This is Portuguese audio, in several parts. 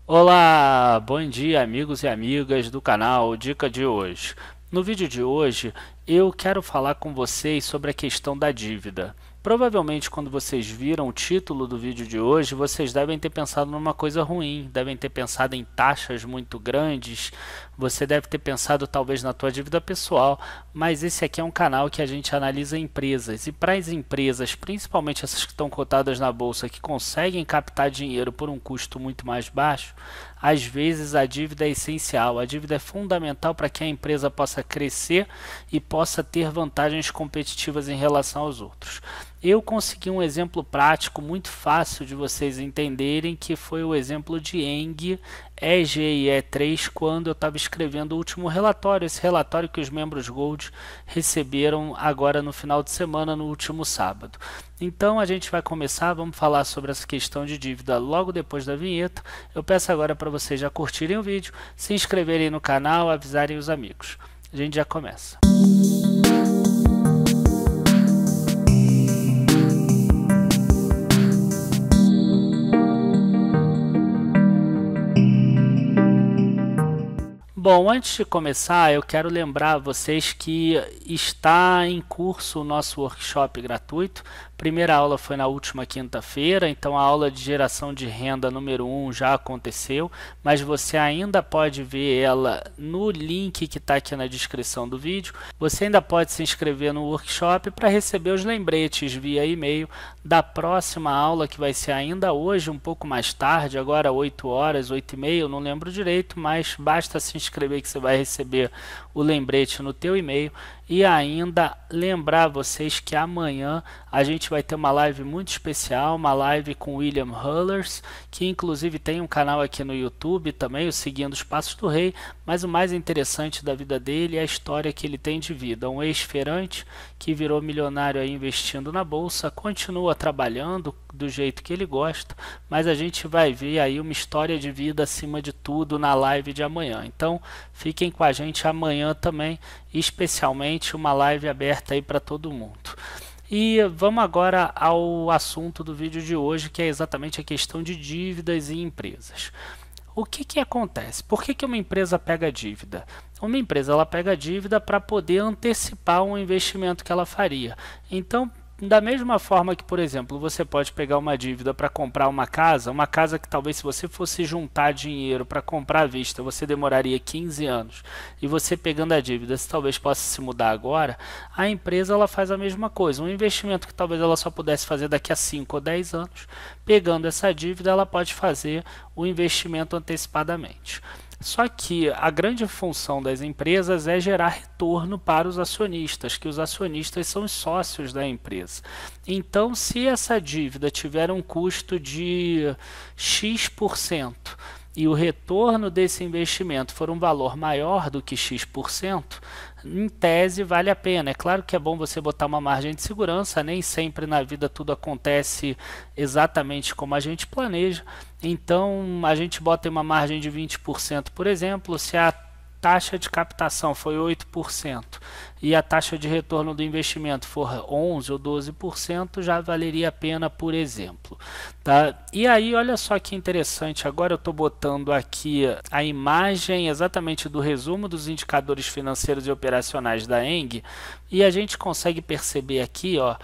Olá, bom dia amigos e amigas do canal Dica de hoje. No vídeo de hoje eu quero falar com vocês sobre a questão da dívida. Provavelmente quando vocês viram o título do vídeo de hoje, vocês devem ter pensado numa coisa ruim, devem ter pensado em taxas muito grandes, você deve ter pensado talvez na tua dívida pessoal, mas esse aqui é um canal que a gente analisa empresas e para as empresas, principalmente essas que estão cotadas na bolsa, que conseguem captar dinheiro por um custo muito mais baixo, às vezes a dívida é essencial, a dívida é fundamental para que a empresa possa crescer e possa ter vantagens competitivas em relação aos outros. Eu consegui um exemplo prático muito fácil de vocês entenderem, que foi o exemplo de ENGIE, EGIE3, quando eu estava escrevendo o último relatório, esse relatório que os membros Gold receberam agora no final de semana, no último sábado. Então a gente vai começar, vamos falar sobre essa questão de dívida logo depois da vinheta. Eu peço agora para vocês já curtirem o vídeo, se inscreverem no canal, avisarem os amigos. A gente já começa. Bom, antes de começar, eu quero lembrar a vocês que está em curso o nosso workshop gratuito. A primeira aula foi na última quinta-feira, então a aula de geração de renda número 1 já aconteceu, mas você ainda pode ver ela no link que está aqui na descrição do vídeo. Você ainda pode se inscrever no workshop para receber os lembretes via e-mail da próxima aula, que vai ser ainda hoje, um pouco mais tarde, agora 8 horas, 8h30, eu não lembro direito, mas basta se inscrever que você vai receber o lembrete no teu e-mail. E ainda lembrar vocês que amanhã a gente vai ter uma live muito especial, uma live com William Hullers, que inclusive tem um canal aqui no YouTube também, o Seguindo os Passos do Rei, mas o mais interessante da vida dele é a história que ele tem de vida. Um ex-feirante que virou milionário aí investindo na bolsa, continua trabalhando do jeito que ele gosta, mas a gente vai ver aí uma história de vida acima de tudo na live de amanhã. Então fiquem com a gente amanhã também, especialmente uma live aberta aí para todo mundo. E vamos agora ao assunto do vídeo de hoje, que é exatamente a questão de dívidas e empresas. O que acontece? Por que uma empresa pega dívida? Uma empresa ela pega dívida para poder antecipar um investimento que ela faria. Então, da mesma forma que, por exemplo, você pode pegar uma dívida para comprar uma casa que talvez se você fosse juntar dinheiro para comprar à vista, você demoraria 15 anos, e você pegando a dívida, se talvez possa se mudar agora, a empresa ela faz a mesma coisa. Um investimento que talvez ela só pudesse fazer daqui a 5 ou 10 anos, pegando essa dívida, ela pode fazer o investimento antecipadamente. Só que a grande função das empresas é gerar retorno para os acionistas, que os acionistas são os sócios da empresa. Então, se essa dívida tiver um custo de X% e o retorno desse investimento for um valor maior do que X%, em tese vale a pena. É claro que é bom você botar uma margem de segurança, nem sempre na vida tudo acontece exatamente como a gente planeja, então a gente bota uma margem de 20%, por exemplo, se a taxa de captação foi 8% e a taxa de retorno do investimento for 11 ou 12%, já valeria a pena, por exemplo. Tá? E aí, olha só que interessante, agora eu estou botando aqui a imagem exatamente do resumo dos indicadores financeiros e operacionais da ENGIE, e a gente consegue perceber aqui, ó,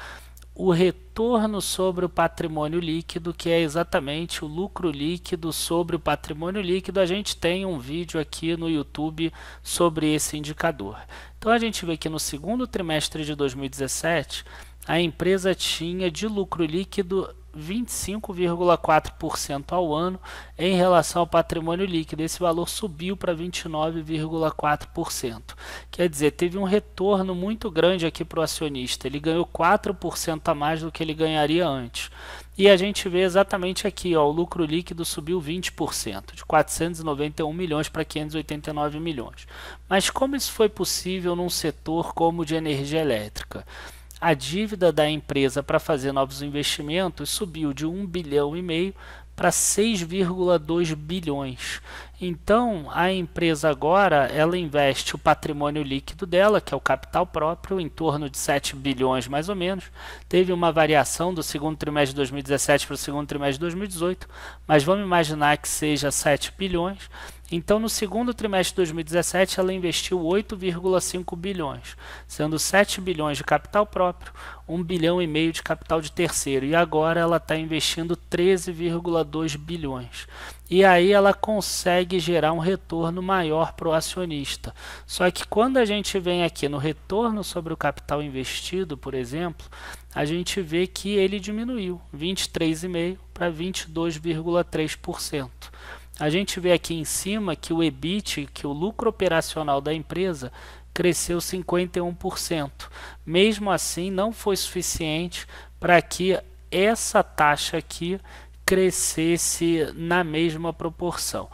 o retorno sobre o patrimônio líquido, que é exatamente o lucro líquido sobre o patrimônio líquido. A gente tem um vídeo aqui no YouTube sobre esse indicador. Então a gente vê que no segundo trimestre de 2017, a empresa tinha de lucro líquido 25,4% ao ano em relação ao patrimônio líquido. Esse valor subiu para 29,4%. Quer dizer, teve um retorno muito grande aqui para o acionista. Ele ganhou 4% a mais do que ele ganharia antes. E a gente vê exatamente aqui, ó, o lucro líquido subiu 20%, de 491 milhões para 589 milhões. Mas como isso foi possível num setor como o de energia elétrica? A dívida da empresa para fazer novos investimentos subiu de 1,5 bilhão para 6,2 bilhões. Então, a empresa agora, ela investe o patrimônio líquido dela, que é o capital próprio, em torno de 7 bilhões mais ou menos. Teve uma variação do segundo trimestre de 2017 para o segundo trimestre de 2018, mas vamos imaginar que seja 7 bilhões. Então, no segundo trimestre de 2017, ela investiu 8,5 bilhões, sendo 7 bilhões de capital próprio, 1,5 bilhão de capital de terceiro. E agora ela está investindo 13,2 bilhões. E aí ela consegue gerar um retorno maior para o acionista. Só que quando a gente vem aqui no retorno sobre o capital investido, por exemplo, a gente vê que ele diminuiu 23,5% para 22,3%. A gente vê aqui em cima que o EBIT, que o lucro operacional da empresa, cresceu 51%. Mesmo assim, não foi suficiente para que essa taxa aqui crescesse na mesma proporção.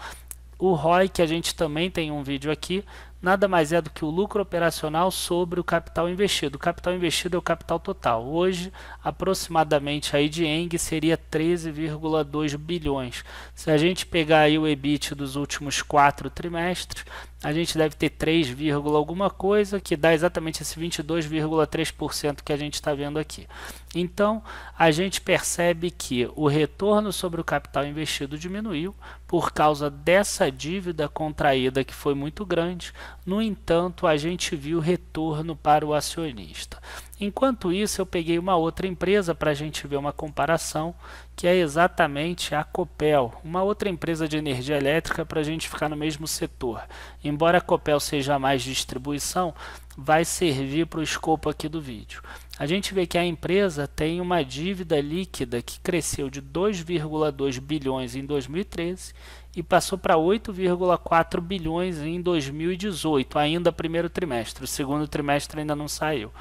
O ROI, que a gente também tem um vídeo aqui, nada mais é do que o lucro operacional sobre o capital investido. O capital investido é o capital total. Hoje, aproximadamente aí de ENG seria 13,2 bilhões. Se a gente pegar aí o EBIT dos últimos 4 trimestres, a gente deve ter 3, alguma coisa, que dá exatamente esse 22,3% que a gente está vendo aqui. Então, a gente percebe que o retorno sobre o capital investido diminuiu por causa dessa dívida contraída que foi muito grande. No entanto, a gente viu retorno para o acionista. Enquanto isso, eu peguei uma outra empresa para a gente ver uma comparação, que é exatamente a Copel, uma outra empresa de energia elétrica para a gente ficar no mesmo setor. Embora a Copel seja mais distribuição, vai servir para o escopo aqui do vídeo. A gente vê que a empresa tem uma dívida líquida que cresceu de 2,2 bilhões em 2013 e passou para 8,4 bilhões em 2018, ainda primeiro trimestre. O segundo trimestre ainda não saiu.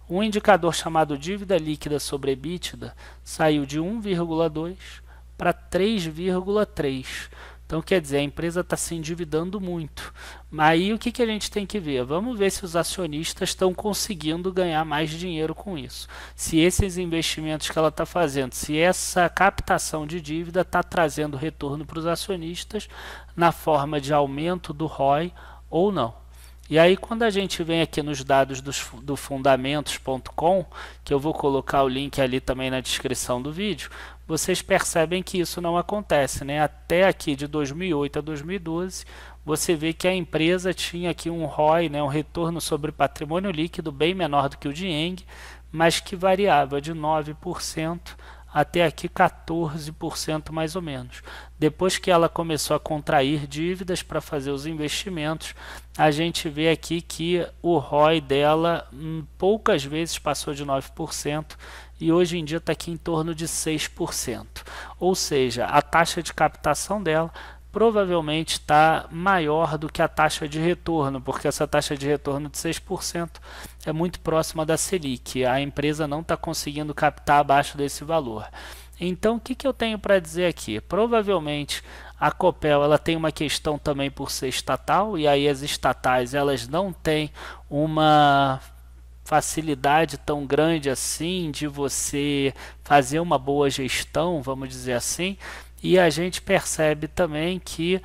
Um indicador chamado dívida líquida sobre EBITDA saiu de 1,2 para 3,3. Então, quer dizer, a empresa está se endividando muito. Aí, o que a gente tem que ver? Vamos ver se os acionistas estão conseguindo ganhar mais dinheiro com isso. Se esses investimentos que ela está fazendo, se essa captação de dívida está trazendo retorno para os acionistas na forma de aumento do ROI ou não. E aí, quando a gente vem aqui nos dados do fundamentos.com, que eu vou colocar o link ali também na descrição do vídeo, vocês percebem que isso não acontece, né? Até aqui de 2008 a 2012, você vê que a empresa tinha aqui um ROI, né, um retorno sobre patrimônio líquido bem menor do que o de ENG, mas que variava de 9% até aqui 14% mais ou menos. Depois que ela começou a contrair dívidas para fazer os investimentos, a gente vê aqui que o ROI dela poucas vezes passou de 9% e hoje em dia está aqui em torno de 6%. Ou seja, a taxa de captação dela provavelmente está maior do que a taxa de retorno, porque essa taxa de retorno de 6% é muito próxima da Selic. A empresa não está conseguindo captar abaixo desse valor. Então, o que eu tenho para dizer aqui? Provavelmente a Copel ela tem uma questão também por ser estatal, e aí as estatais elas não têm uma facilidade tão grande assim de você fazer uma boa gestão, vamos dizer assim. E a gente percebe também que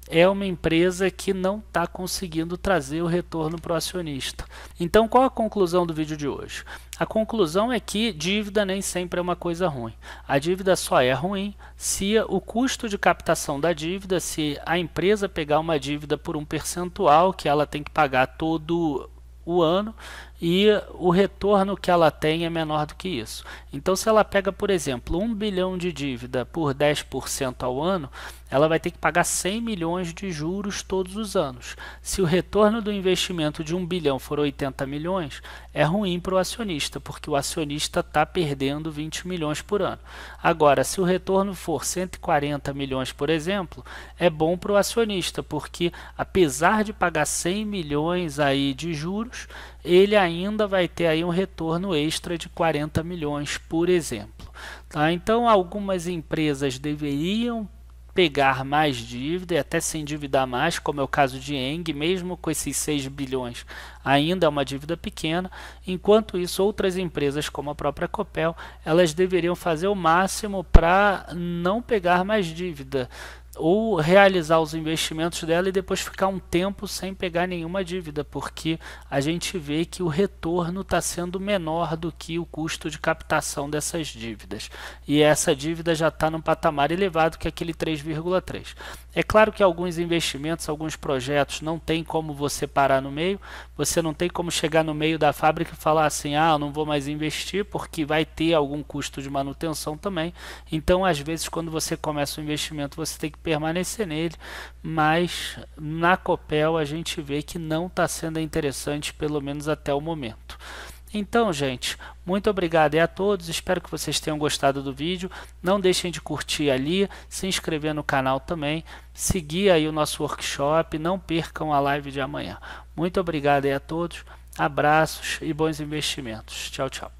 é uma empresa que não está conseguindo trazer o retorno para o acionista. Então, qual a conclusão do vídeo de hoje? A conclusão é que dívida nem sempre é uma coisa ruim. A dívida só é ruim se o custo de captação da dívida, se a empresa pegar uma dívida por um percentual que ela tem que pagar todo o ano e o retorno que ela tem é menor do que isso. Então, se ela pega, por exemplo, 1 bilhão de dívida por 10% ao ano, ela vai ter que pagar 100 milhões de juros todos os anos. Se o retorno do investimento de 1 bilhão for 80 milhões, é ruim para o acionista, porque o acionista está perdendo 20 milhões por ano. Agora, se o retorno for 140 milhões, por exemplo, é bom para o acionista, porque apesar de pagar 100 milhões aí de juros, ele ainda vai ter aí um retorno extra de 40 milhões, por exemplo. Tá? Então, algumas empresas deveriam pegar mais dívida e até se endividar mais, como é o caso de Eng, mesmo com esses 6 bilhões, ainda é uma dívida pequena. Enquanto isso, outras empresas, como a própria Copel, elas deveriam fazer o máximo para não pegar mais dívida, ou realizar os investimentos dela e depois ficar um tempo sem pegar nenhuma dívida, porque a gente vê que o retorno está sendo menor do que o custo de captação dessas dívidas, e essa dívida já está num patamar elevado, que é aquele 3,3. É claro que alguns investimentos, alguns projetos, não tem como você parar no meio, você não tem como chegar no meio da fábrica e falar assim, ah, eu não vou mais investir, porque vai ter algum custo de manutenção também. Então, às vezes, quando você começa o investimento, você tem que permanecer nele, mas na Copel a gente vê que não está sendo interessante, pelo menos até o momento. Então, gente, muito obrigado a todos, espero que vocês tenham gostado do vídeo. Não deixem de curtir ali, se inscrever no canal também, seguir aí o nosso workshop, não percam a live de amanhã. Muito obrigado a todos, abraços e bons investimentos. Tchau, tchau.